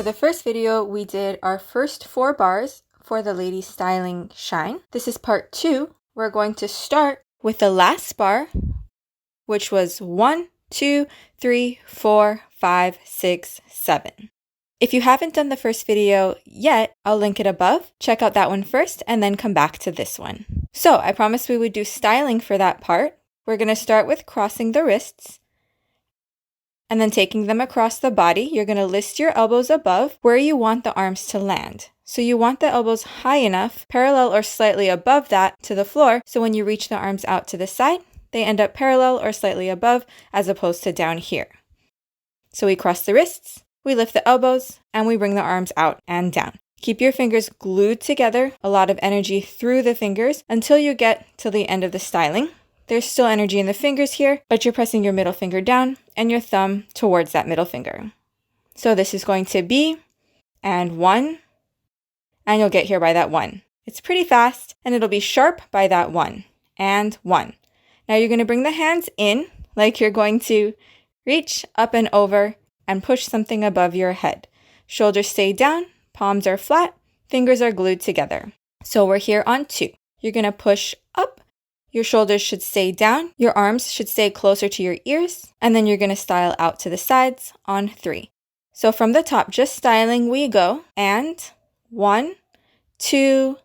the first video, we did our first 4 bars for the Lady Styling Shine. This is part 2. We're going to start with the last bar, which was 1, 2, 3, 4, 5, 6, 7. If you haven't done the first video yet, I'll link it above. Check out that one first and then come back to this one. So I promised we would do styling for that part. We're going to start with crossing the wrists and then taking them across the body. You're going to list your elbows above where you want the arms to land. So you want the elbows high enough, parallel or slightly above that to the floor, so when you reach the arms out to the side, they end up parallel or slightly above as opposed to down here. So we cross the wrists, we lift the elbows, and we bring the arms out and down. Keep your fingers glued together, a lot of energy through the fingers until you get to the end of the styling. There's still energy in the fingers here, but you're pressing your middle finger down and your thumb towards that middle finger. So this is going to be and 1, and you'll get here by that 1. It's pretty fast, and it'll be sharp by that 1 and 1. Now you're going to bring the hands in like you're going to reach up and over and push something above your head. Shoulders stay down, palms are flat, fingers are glued together. So we're here on 2. You're going to push up. Your shoulders should stay down, your arms should stay closer to your ears, and then you're going to style out to the sides on 3. So from the top, just styling, we go, and 1, 2,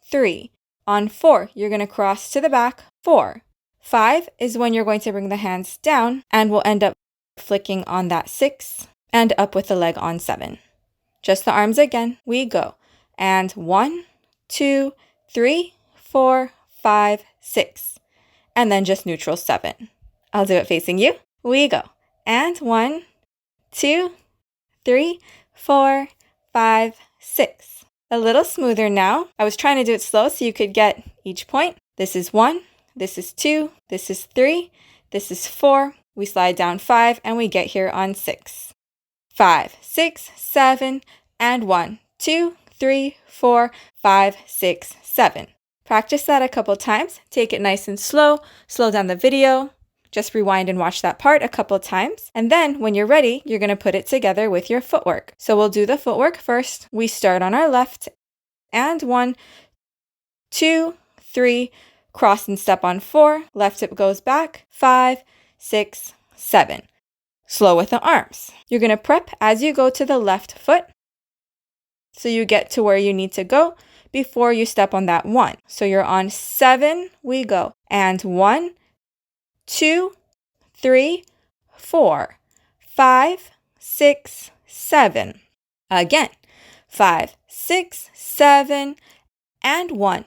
3. On 4, you're going to cross to the back, 4. 5 is when you're going to bring the hands down, and we'll end up flicking on that 6, and up with the leg on 7. Just the arms again, we go, and 1, 2, 3, 4, 5, 6, and then just neutral 7. I'll do it facing you. We go. And 1, 2, 3, 4, 5, 6. A little smoother now. I was trying to do it slow so you could get each point. This is 1, this is 2, this is 3, this is 4. We slide down 5 and we get here on 6. 5, 6, 7, and 1, 2, 3, 4, 5, 6, 7. Practice that a couple times. Take it nice and slow. Slow down the video. Just rewind and watch that part a couple times. And then when you're ready, you're going to put it together with your footwork. So we'll do the footwork first. We start on our left. And 1, 2, 3. Cross and step on 4. Left hip goes back. 5, 6, 7. Slow with the arms. You're going to prep as you go to the left foot. So you get to where you need to go before you step on that 1. So you're on 7, we go. And 1, 2, 3, 4, 5, 6, 7. Again, 5, 6, 7, and 1,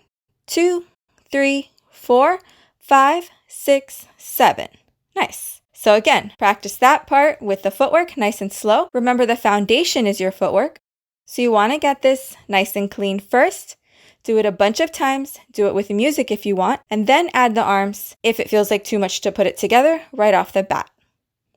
2, 3, 4, 5, 6, 7. Nice. So again, practice that part with the footwork nice and slow. Remember, the foundation is your footwork. So you want to get this nice and clean first. Do it a bunch of times. Do it with music if you want. And then add the arms if it feels like too much to put it together right off the bat.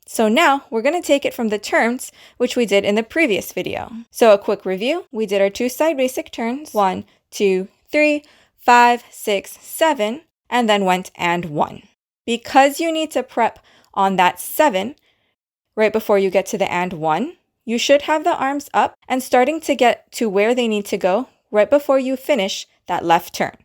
So now we're going to take it from the turns, which we did in the previous video. So a quick review. We did our 2 side basic turns. 1, 2, 3, 5, 6, 7, and then went and 1. Because you need to prep on that 7 right before you get to the and 1, you should have the arms up and starting to get to where they need to go right before you finish that left turn.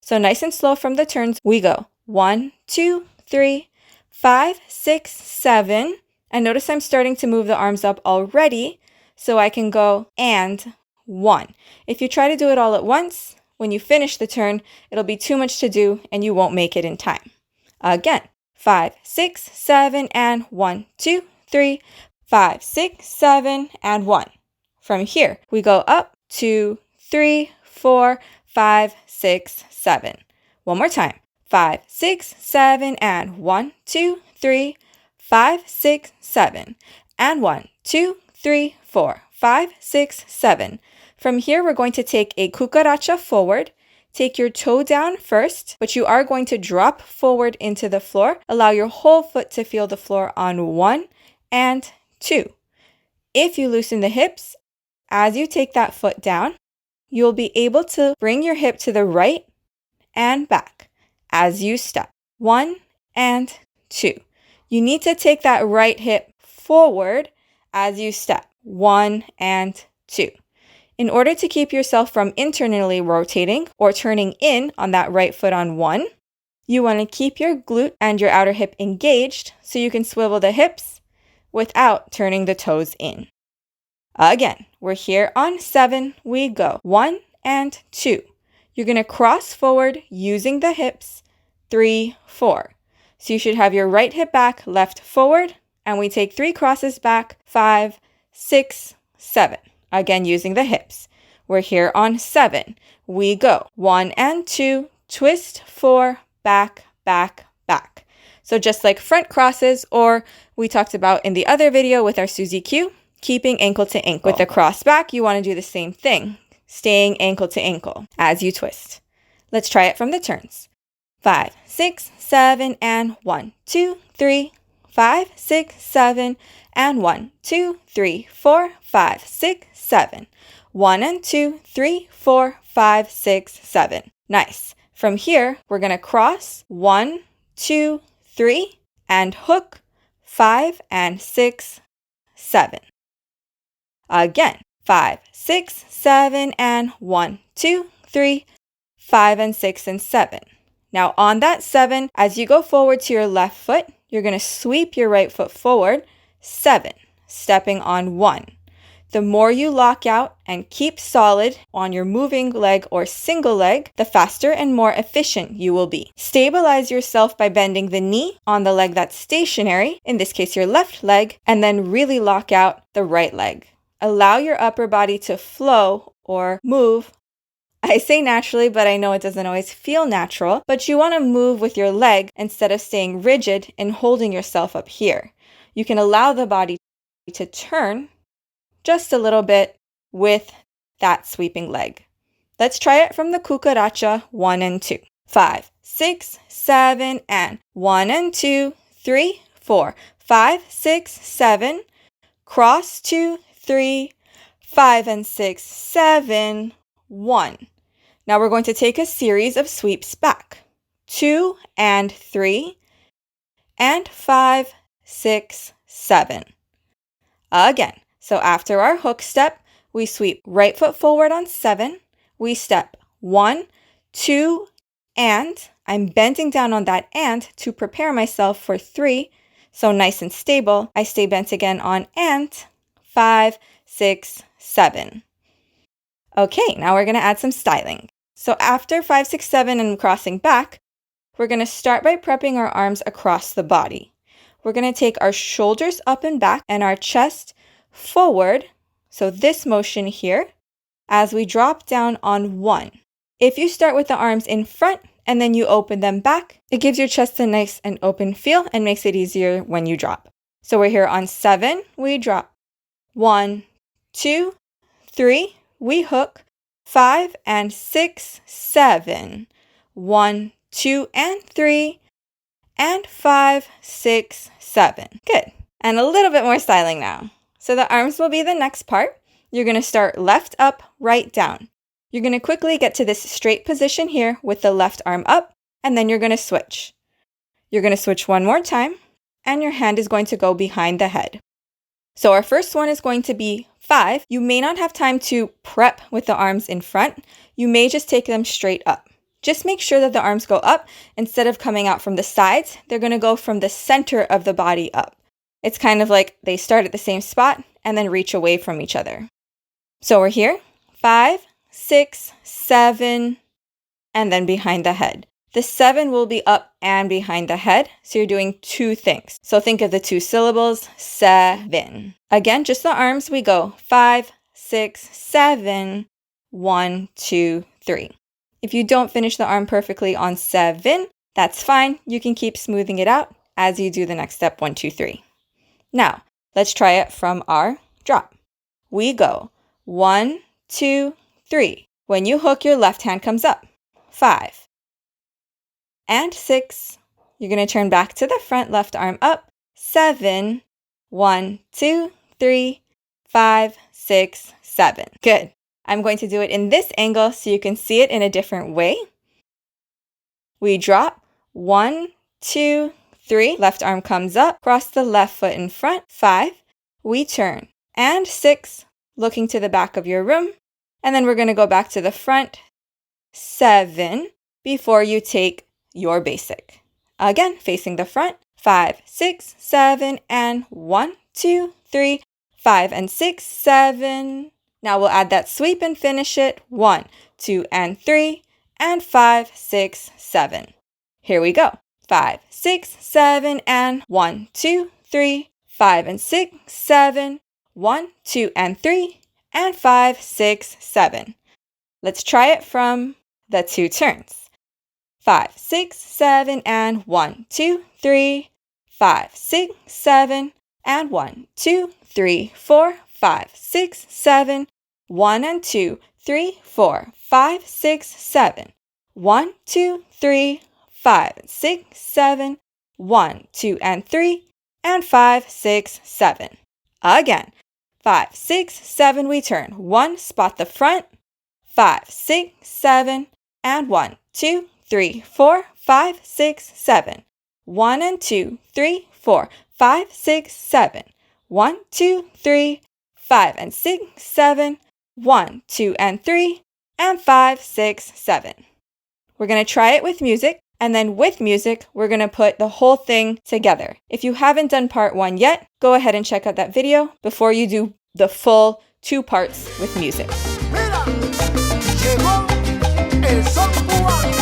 So nice and slow from the turns, we go 1, 2, 3, 5, 6, 7. And notice I'm starting to move the arms up already so I can go and 1. If you try to do it all at once, when you finish the turn, it'll be too much to do and you won't make it in time. Again, 5, 6, 7, and 1, 2, 3, 5, 6, 7, and 1. From here, we go up 2, 3, 4, 5, 6, 7. One more time. 5, 6, 7, and 1, 2, 3, 5, 6, 7. And 1, 2, 3, 4, 5, 6, 7. From here, we're going to take a cucaracha forward. Take your toe down first, but you are going to drop forward into the floor. Allow your whole foot to feel the floor on 1 and 2. If you loosen the hips, as you take that foot down, you'll be able to bring your hip to the right and back as you step. 1 and 2. You need to take that right hip forward as you step. 1, and 2. In order to keep yourself from internally rotating or turning in on that right foot on 1, you want to keep your glute and your outer hip engaged so you can swivel the hips without turning the toes in. Again, we're here on 7, we go 1 and 2. You're going to cross forward using the hips, 3, 4. So you should have your right hip back, left forward, and we take 3 crosses back, 5, 6, 7. Again, using the hips. We're here on 7. We go 1 and 2, twist, 4, back, back, back. So just like front crosses, or we talked about in the other video with our Susie Q, keeping ankle to ankle. With the cross back, you want to do the same thing, staying ankle to ankle as you twist. Let's try it from the turns. 5, 6, 7, and 1, 2, 3, 5, 6, 7, and 1, 2, 3, 4, 5, 6, 7. 1 and 2, 3, 4, 5, 6, 7. Nice. From here, we're going to cross 1, 2, 3, and hook 5 and 6, 7. Again, 5, 6, 7, and 1, 2, 3, 5, and 6, and 7. Now on that 7, as you go forward to your left foot, you're going to sweep your right foot forward, 7, stepping on 1. The more you lock out and keep solid on your moving leg or single leg, the faster and more efficient you will be. Stabilize yourself by bending the knee on the leg that's stationary, in this case your left leg, and then really lock out the right leg. Allow your upper body to flow or move. I say naturally, but I know it doesn't always feel natural, but you want to move with your leg instead of staying rigid and holding yourself up here. You can allow the body to turn just a little bit with that sweeping leg. Let's try it from the cucaracha 1 and 2. 5, 6, 7, and 1 and 2, 3, 4, 5, 6, 7. Cross 2, 3, 5, and 6, 7, 1. Now we're going to take a series of sweeps back. 2 and 3, and 5, 6, 7. Again, so after our hook step, we sweep right foot forward on 7. We step 1, 2, and I'm bending down on that and to prepare myself for 3. So nice and stable. I stay bent again on and 5, 6, 7. Okay, now we're going to add some styling. So after 5, 6, 7 and crossing back, we're going to start by prepping our arms across the body. We're going to take our shoulders up and back and our chest forward. So this motion here as we drop down on 1. If you start with the arms in front and then you open them back, it gives your chest a nice and open feel and makes it easier when you drop. So we're here on 7, we drop. 1, 2, 3, we hook. 5 and 6, 7. 1, 2, and 3, and 5, 6, 7. Good. And a little bit more styling now. So the arms will be the next part. You're going to start left up, right down. You're going to quickly get to this straight position here with the left arm up, and then you're going to switch. You're going to switch one more time, and your hand is going to go behind the head. So our first one is going to be 5. You may not have time to prep with the arms in front. You may just take them straight up. Just make sure that the arms go up. Instead of coming out from the sides, they're going to go from the center of the body up. It's kind of like they start at the same spot and then reach away from each other. So we're here, 5, 6, 7, and then behind the head. The 7 will be up and behind the head, so you're doing 2 things. So think of the 2 syllables, 7. Again, just the arms, we go 5, 6, 7, 1, 2, 3. If you don't finish the arm perfectly on 7, that's fine. You can keep smoothing it out as you do the next step, 1, 2, 3. Now, let's try it from our drop. We go 1, 2, 3. When you hook, your left hand comes up. 5. And 6. You're going to turn back to the front, left arm up. 7. 1, 2, 3, 5, 6, 7. Good. I'm going to do it in this angle so you can see it in a different way. We drop. 1, 2, 3. Left arm comes up. Cross the left foot in front. 5. We turn. and 6, looking to the back of your room. And then we're going to go back to the front, 7, before you take your basic. Again, facing the front, 5, 6, 7, and 1, 2, 3, 5, and 6, 7. Now we'll add that sweep and finish it, 1, 2, and 3, and 5, 6, 7. Here we go. 5, 6, 7, and 1, 2, 3, 5, and 6, 7, 1, 2, and 3, and 5, 6, 7. Let's try it from the 2 turns. 5, 6, 7, and 1, 2, 3, 5, 6, 7, and 1, 2, 3, 4, 5, 6, 7, 1 and 2, 3, 4, 5, 6, 7, 1, 2, 3, 5, 6, 7, 1, 2, and 3, and 5, 6, 7. Again, 5, 6, 7, we turn. 1, spot the front, 5, 6, 7, and 1, 2, 3, 4, 5, 6, 7. 1 and 2, 3, 4, 5, 6, 7. 1, 2, 3, 5, and 6, 7. 1, 2, and 3, and 5, 6, 7. We're going to try it with music, and then with music, we're going to put the whole thing together. If you haven't done part 1 yet, go ahead and check out that video before you do the full 2 parts with music. Mira, llegó el son cubano.